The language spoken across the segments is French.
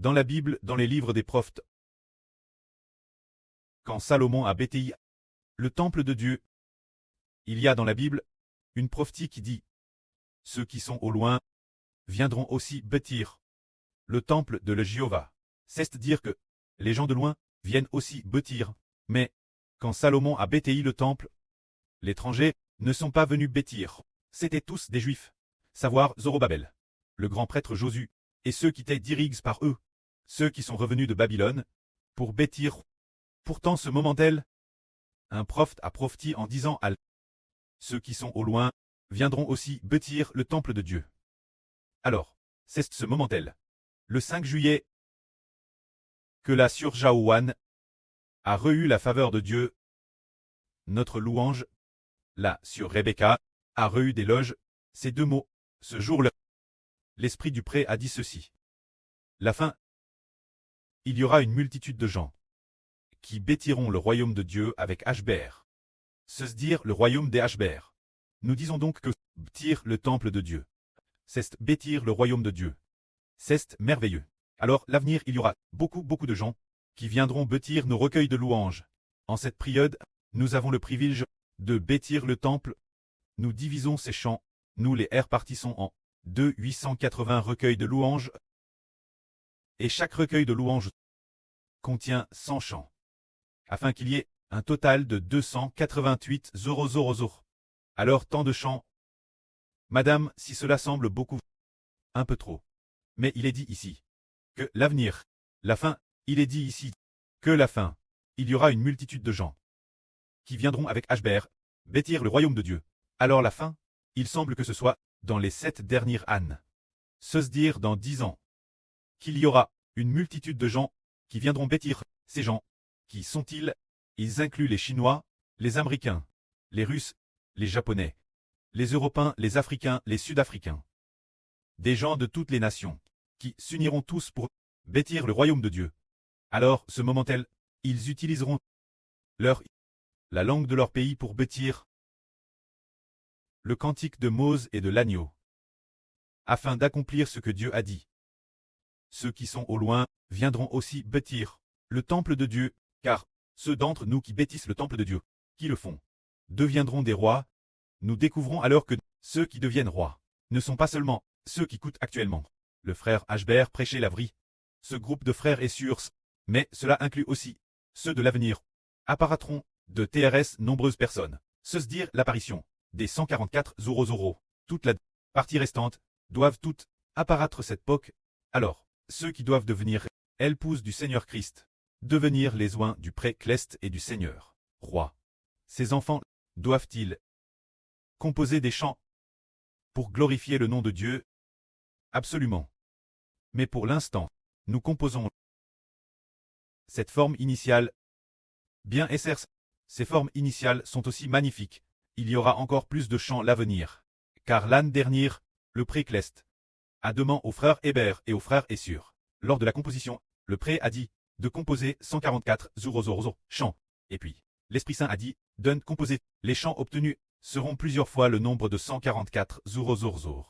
Dans la Bible, dans les livres des prophètes, quand Salomon a bâti le temple de Dieu, il y a dans la Bible une prophétie qui dit « Ceux qui sont au loin viendront aussi bâtir le temple de le Jéhovah ». C'est-à-dire que les gens de loin viennent aussi bâtir. Mais quand Salomon a bâti le temple, l'étranger ne sont pas venus bâtir. C'étaient tous des Juifs, savoir Zorobabel, le grand prêtre Josué, et ceux qui étaient dirigés par eux, ceux qui sont revenus de Babylone, pour bâtir. Pourtant ce moment-là, un prophète a prophétisé en disant à ceux qui sont au loin viendront aussi bâtir le temple de Dieu. Alors, c'est ce moment-là, le 5 juillet, que la Sœur Jaouane a reçu la faveur de Dieu. Notre louange, la Sœur Rebecca, a reçu d'éloges ces deux mots. Ce jour-là, l'esprit du pré a dit ceci. La fin. Il y aura une multitude de gens qui bâtiront le royaume de Dieu avec Ashbert. C'est-à-dire le royaume des Ashbert. Nous disons donc que bâtir le temple de Dieu, c'est bâtir le royaume de Dieu. C'est merveilleux. Alors, l'avenir, il y aura beaucoup de gens qui viendront bâtir nos recueils de louanges. En cette période, nous avons le privilège de bâtir le temple. Nous divisons ces chants. Nous les répartissons en 880 recueils de louanges. Et chaque recueil de louanges contient 100 chants, afin qu'il y ait un total de 288 000. Alors tant de chants. Madame, si cela semble beaucoup, un peu trop. Mais il est dit ici que l'avenir, la fin, il est dit ici que la fin, il y aura une multitude de gens qui viendront avec Ashbert bâtir le royaume de Dieu. Alors la fin, il semble que ce soit dans les 7 dernières années. Se dire dans 10 ans qu'il y aura une multitude de gens qui viendront bâtir. Ces gens, qui sont-ils? Ils incluent les Chinois, les Américains, les Russes, les Japonais, les Européens, les Africains, les Sud-Africains. Des gens de toutes les nations, qui s'uniront tous pour bâtir le royaume de Dieu. Alors, ce moment-là, ils utiliseront la langue de leur pays pour bâtir le cantique de Mose et de l'agneau, afin d'accomplir ce que Dieu a dit. Ceux qui sont au loin viendront aussi bâtir le temple de Dieu, car ceux d'entre nous qui bâtissent le temple de Dieu, qui le font, deviendront des rois. Nous découvrons alors que ceux qui deviennent rois ne sont pas seulement ceux qui coûtent actuellement. Le frère Ashbert prêchait la vraie. Ce groupe de frères est sûr, mais cela inclut aussi ceux de l'avenir. Apparaîtront de TRS nombreuses personnes. Se dire l'apparition des 144 000. Toute la partie restante doivent toutes apparaître cette époque. Alors, ceux qui doivent devenir épouses du Seigneur Christ, devenir les oins du pré-cleste et du Seigneur, roi. Ces enfants doivent-ils composer des chants pour glorifier le nom de Dieu? Absolument. Mais pour l'instant, nous composons cette forme initiale. Bien SRC, ces formes initiales sont aussi magnifiques. Il y aura encore plus de chants à l'avenir. Car l'année dernière, le pré-cleste a demandé aux frères Hébert et aux frères Essur. Lors de la composition, le pré a dit de composer 144 000 chants. Et puis, l'Esprit Saint a dit de composer. Les chants obtenus seront plusieurs fois le nombre de 144 000.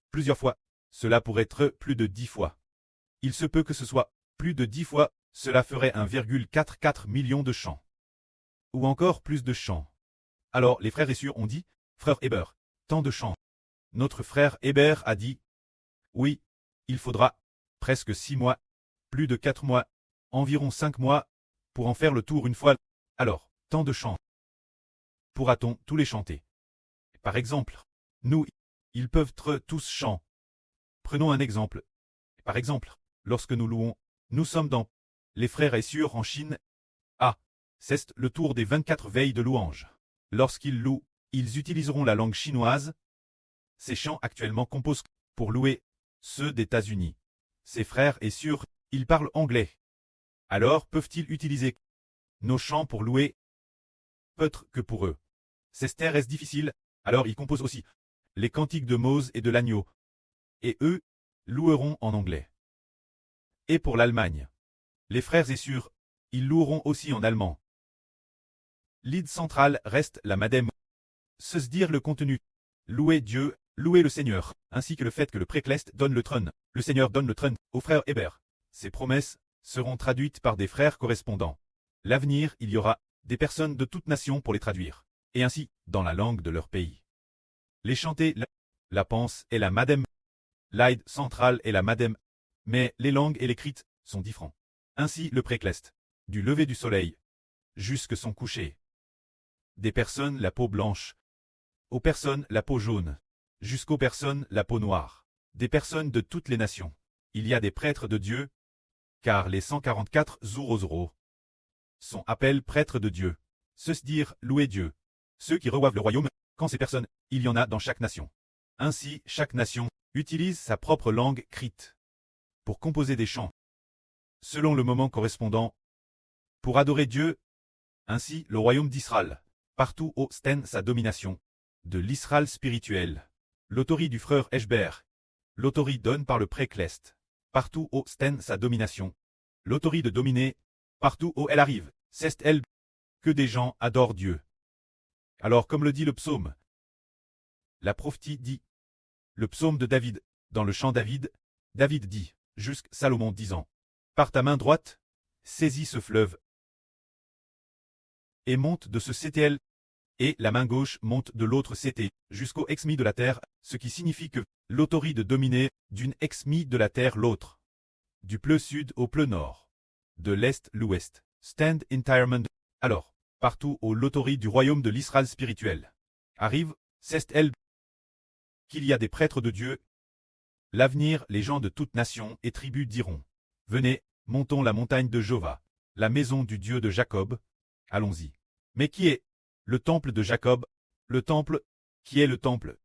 Plusieurs fois. Cela pourrait être plus de 10 fois. Il se peut que ce soit plus de 10 fois, cela ferait 1,44 million de chants. Ou encore plus de chants. Alors les frères Essur ont dit, frère Hébert, tant de chants. Notre frère Hébert a dit, oui, il faudra presque 6 mois, plus de 4 mois, environ 5 mois, pour en faire le tour une fois. Alors, tant de chants. Pourra-t-on tous les chanter? Par exemple, nous, ils peuvent être tous chants. Prenons un exemple. Par exemple, lorsque nous louons, nous sommes dans les frères Essur en Chine. Ah, c'est le tour des 24 veilles de louange. Lorsqu'ils louent, ils utiliseront la langue chinoise. Ces chants actuellement composent pour louer ceux des États-Unis. Ces frères Essur, ils parlent anglais. Alors peuvent-ils utiliser nos chants pour louer? Peut-être que pour eux. C'est très difficile, alors ils composent aussi les cantiques de Mose et de l'agneau. Et eux, loueront en anglais. Et pour l'Allemagne, les frères Essur, ils loueront aussi en allemand. L'idée centrale reste la madame. Se dire le contenu. Louer Dieu, louer le Seigneur, ainsi que le fait que le pré-cleste donne le trône. Le Seigneur donne le trône au frère Hébert. Ces promesses seront traduites par des frères correspondants. L'avenir, il y aura des personnes de toute nation pour les traduire, et ainsi, dans la langue de leur pays. Les chanter, la pense et la madem, l'aide centrale et la madem, mais les langues et l'écrite sont différents. Ainsi le précleste, du lever du soleil, jusque son coucher. Des personnes la peau blanche, aux personnes la peau jaune, jusqu'aux personnes la peau noire, des personnes de toutes les nations. Il y a des prêtres de Dieu, car les 144 Zurozoro sont appelés prêtres de Dieu. Ceux dire louer Dieu, ceux qui reçoivent le royaume, quand ces personnes, il y en a dans chaque nation. Ainsi, chaque nation utilise sa propre langue écrite pour composer des chants, selon le moment correspondant, pour adorer Dieu. Ainsi, le royaume d'Israël, partout où stène sa domination, de l'Israël spirituel, l'autorité du frère Eshber, l'autorité donne par le précleste, partout où stène sa domination, l'autorité de dominer, partout où elle arrive, c'est elle, que des gens adorent Dieu. Alors comme le dit le psaume, la prophétie dit, le psaume de David, dans le chant David, David dit, jusqu'à Salomon disant, par ta main droite, saisis ce fleuve, et monte de ce CTL, et la main gauche monte de l'autre CT, jusqu'au ex-mi de la terre, ce qui signifie que l'autorité de dominer d'une ex-mi de la terre l'autre, du pleu sud au pleu nord, de l'est l'ouest, stand entirement. Alors, partout où l'autorité du royaume de l'Israël spirituel arrive, c'est elle qu'il y a des prêtres de Dieu. L'avenir, les gens de toute nation et tribus diront, venez, montons la montagne de Jova, la maison du Dieu de Jacob, allons-y. Mais qui est le temple de Jacob? Le temple, qui est le temple?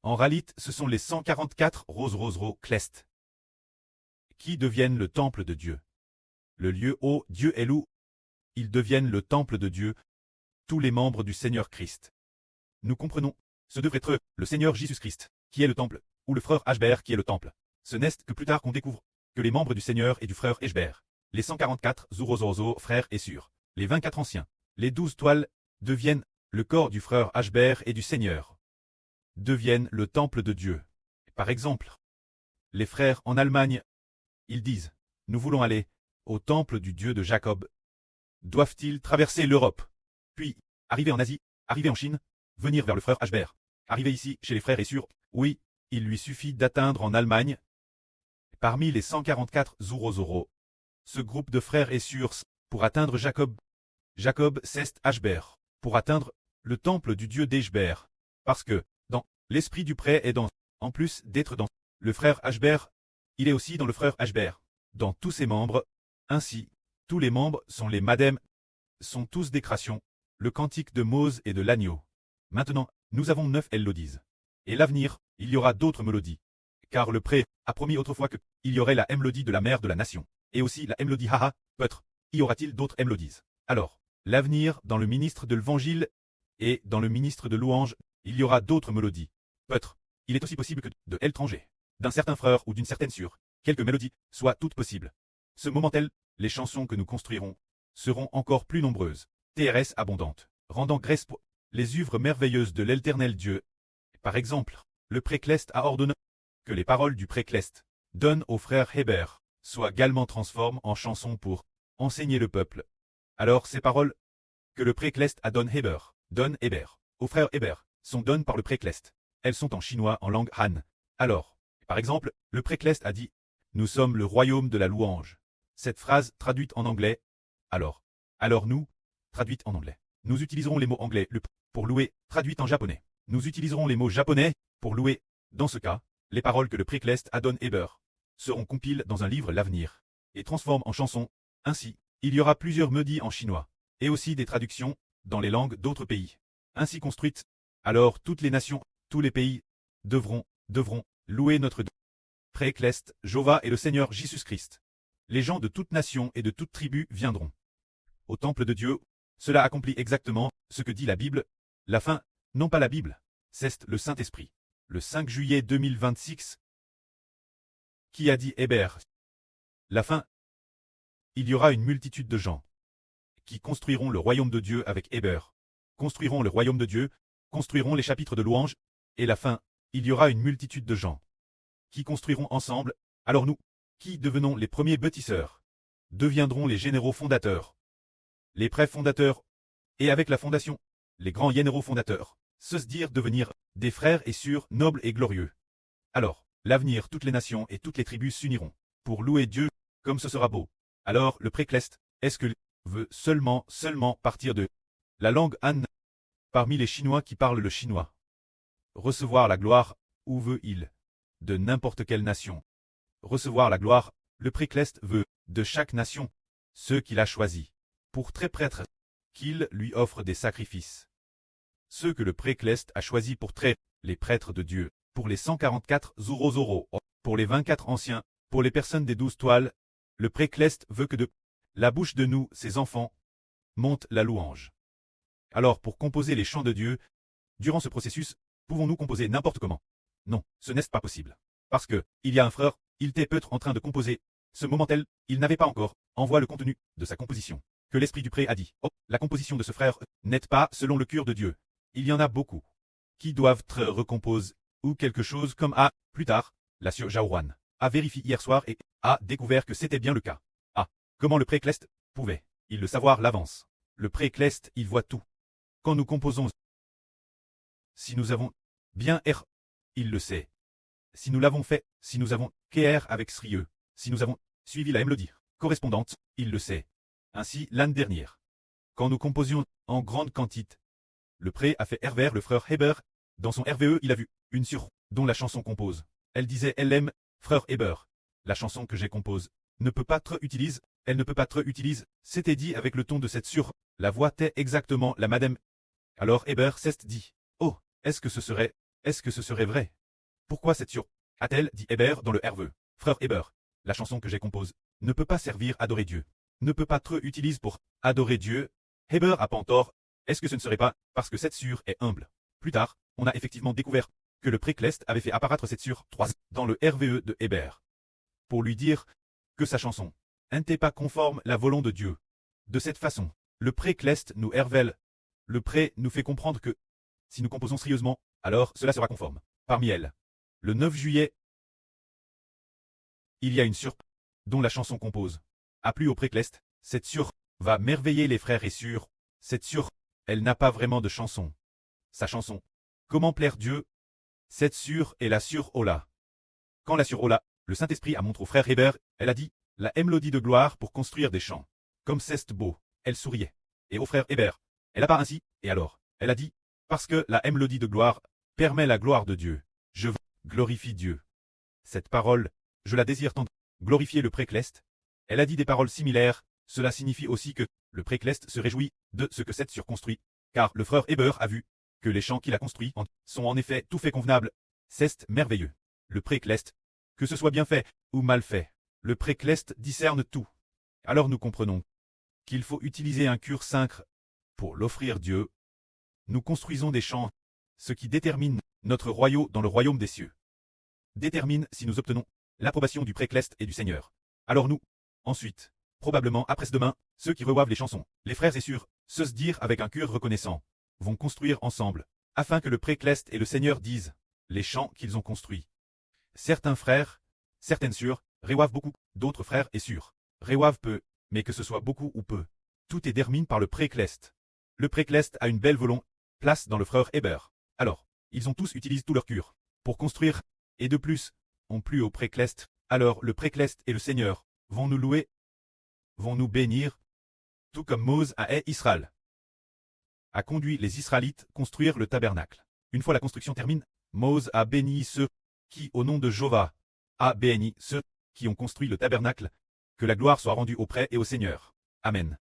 En réalité, ce sont les 144 Rose-Rose-Ro-Clest qui deviennent le temple de Dieu. Le lieu où Dieu est loup, ils deviennent le temple de Dieu, tous les membres du Seigneur Christ. Nous comprenons, ce devrait être le Seigneur Jésus-Christ, qui est le temple, ou le frère Ashber qui est le temple. Ce n'est que plus tard qu'on découvre que les membres du Seigneur et du frère Ashber, les 144 Zurozorzo frères et sœurs, les 24 anciens, les 12 toiles, deviennent le corps du frère Ashber et du Seigneur, deviennent le temple de Dieu. Par exemple, les frères en Allemagne, ils disent, nous voulons aller au temple du Dieu de Jacob. Doivent-ils traverser l'Europe, puis arriver en Asie, arriver en Chine, venir vers le frère Ashber, arriver ici chez les frères et sœurs? Oui, il lui suffit d'atteindre en Allemagne. Parmi les 144 Zurozoro, ce groupe de frères et sœurs, pour atteindre Jacob, Jacob c'est Ashber, pour atteindre le temple du Dieu d'Eshber, parce que, dans l'esprit du prêt est dans, en plus d'être dans le frère Ashber, il est aussi dans le frère Ashber, dans tous ses membres. Ainsi, tous les membres sont les madem, sont tous des créations, le cantique de Mose et de l'agneau. Maintenant, nous avons 9 mélodies. Et l'avenir, il y aura d'autres mélodies. Car le pré a promis autrefois que il y aurait la mélodie de la mère de la nation, et aussi la mélodie haha, peut-être, y aura-t-il d'autres mélodies. Alors, l'avenir, dans le ministre de l'évangile, et dans le ministre de louange, il y aura d'autres mélodies. Peut-être, il est aussi possible que de l'étranger, d'un certain frère ou d'une certaine sœur, quelques mélodies, soient toutes possibles. Ce moment-tel, les chansons que nous construirons seront encore plus nombreuses, TRS abondantes, rendant grâce pour les œuvres merveilleuses de l'Éternel Dieu. Par exemple, le précleste a ordonné que les paroles du précleste donnent au frère Héber soient également transformées en chansons pour enseigner le peuple. Alors ces paroles que le précleste a donne Héber, au frère Héber, sont données par le précleste. Elles sont en chinois en langue Han. Alors, par exemple, le précleste a dit « Nous sommes le royaume de la louange ». Cette phrase traduite en anglais, alors nous, traduite en anglais. Nous utiliserons les mots anglais le pour louer, traduite en japonais. Nous utiliserons les mots japonais pour louer. Dans ce cas, les paroles que le précleste Adon Heber seront compilées dans un livre l'avenir et transforment en chansons. Ainsi, il y aura plusieurs mélodies en chinois et aussi des traductions dans les langues d'autres pays. Ainsi construites, alors toutes les nations, tous les pays devront louer notre précleste, Jova et le Seigneur Jésus-Christ. Les gens de toute nation et de toute tribu viendront au temple de Dieu. Cela accomplit exactement ce que dit la Bible. La fin, non pas la Bible, c'est le Saint-Esprit. Le 5 juillet 2026, qui a dit Héber. La fin, il y aura une multitude de gens qui construiront le royaume de Dieu avec Héber, construiront le royaume de Dieu, construiront les chapitres de louange, et la fin, il y aura une multitude de gens qui construiront ensemble. Alors nous, qui devenons les premiers bâtisseurs, deviendront les généraux fondateurs, les préfondateurs, et avec la fondation, les grands généraux fondateurs, se dire devenir des frères et sœurs nobles et glorieux. Alors, l'avenir, toutes les nations et toutes les tribus s'uniront pour louer Dieu, comme ce sera beau. Alors, le précleste, est-ce que veut seulement partir de la langue Han, parmi les Chinois qui parlent le chinois, recevoir la gloire, ou veut-il de n'importe quelle nation recevoir la gloire? Le précleste veut de chaque nation ceux qu'il a choisis pour très prêtres, qu'il lui offre des sacrifices. Ceux que le précleste a choisis pour très, les prêtres de Dieu, pour les 144 Zoro, pour les 24 anciens, pour les personnes des 12 toiles, le précleste veut que de la bouche de nous, ses enfants, monte la louange. Alors pour composer les chants de Dieu, durant ce processus, pouvons-nous composer n'importe comment? Non, ce n'est pas possible. Parce que, il y a un frère, il était peut-être en train de composer. Ce moment tel, il n'avait pas encore envoie le contenu de sa composition. Que l'esprit du pré a dit, oh, la composition de ce frère n'est pas selon le cœur de Dieu. Il y en a beaucoup qui doivent être recomposés, ou quelque chose comme A. Plus tard, la sœur Jaouan a vérifié hier soir et a découvert que c'était bien le cas. Ah, comment le précleste pouvait-il le savoir l'avance? Le précleste, il voit tout. Quand nous composons, si nous avons bien R, il le sait. Si nous l'avons fait, si nous avons KR avec sérieux, si nous avons suivi la mélodie correspondante, il le sait. Ainsi, l'année dernière, quand nous composions en grande quantité, le pré a fait Hervé, le frère Heber, dans son RVE, il a vu une sur dont la chanson compose. Elle disait elle aime, frère Heber. La chanson que j'ai compose ne peut pas être utilisée, elle ne peut pas être utilisée, c'était dit avec le ton de cette sur, la voix était exactement la madame. Alors Heber s'est dit, oh, est-ce que ce serait vrai? Pourquoi cette sur a-t-elle dit Heber dans le RVE? Frère Heber, la chanson que j'ai compose ne peut pas servir à adorer Dieu, ne peut pas être utilisée pour adorer Dieu. Heber a pas tort. Est-ce que ce ne serait pas parce que cette sur est humble? Plus tard, on a effectivement découvert que le précleste avait fait apparaître cette sur 3 dans le RVE de Heber, pour lui dire que sa chanson n'était pas conforme à la volonté de Dieu. De cette façon, le précleste nous révèle, le pré nous fait comprendre que, si nous composons sérieusement, alors cela sera conforme. Parmi elles, le 9 juillet, il y a une sur dont la chanson compose a plu au précleste. Cette sur va merveiller les frères et sœurs. Cette sur, elle n'a pas vraiment de chanson. Sa chanson, comment plaire Dieu? Cette sur est la sur Ola. Quand la sur Ola, le Saint-Esprit a montré au frère Heber, elle a dit, la mélodie de gloire pour construire des chants. Comme c'est beau, elle souriait. Et au frère Heber, elle a pas ainsi, et alors, elle a dit, parce que la mélodie de gloire permet la gloire de Dieu. Je glorifie Dieu. Cette parole, je la désire tant. Glorifier le précleste. Elle a dit des paroles similaires, cela signifie aussi que le précleste se réjouit de ce que cette surconstruit, car le frère Heber a vu que les chants qu'il a construits sont en effet tout fait convenables. C'est merveilleux. Le précleste, que ce soit bien fait ou mal fait, le précleste discerne tout. Alors nous comprenons qu'il faut utiliser un cœur sacre pour l'offrir Dieu. Nous construisons des chants, ce qui détermine notre royaume dans le royaume des cieux. Détermine si nous obtenons l'approbation du précleste et du Seigneur. Alors nous, ensuite, probablement après-demain, ceux qui reçoivent les chansons, les frères et sœurs, se dire avec un cœur reconnaissant, vont construire ensemble, afin que le précleste et le Seigneur disent les chants qu'ils ont construits. Certains frères, certaines sœurs, reçoivent beaucoup, d'autres frères et sœurs reçoivent peu, mais que ce soit beaucoup ou peu, tout est déterminé par le précleste. Le précleste a une belle volonté, place dans le frère Heber. Alors, ils ont tous utilisé tout leur cœur pour construire, et de plus, ont plu au précleste. Alors le précleste et le Seigneur vont nous louer, vont nous bénir, tout comme Moïse a Israël a conduit les Israélites construire le tabernacle. Une fois la construction termine, Moïse a béni ceux qui, au nom de Jéhovah, a béni ceux qui ont construit le tabernacle, que la gloire soit rendue au prêtre et au Seigneur. Amen.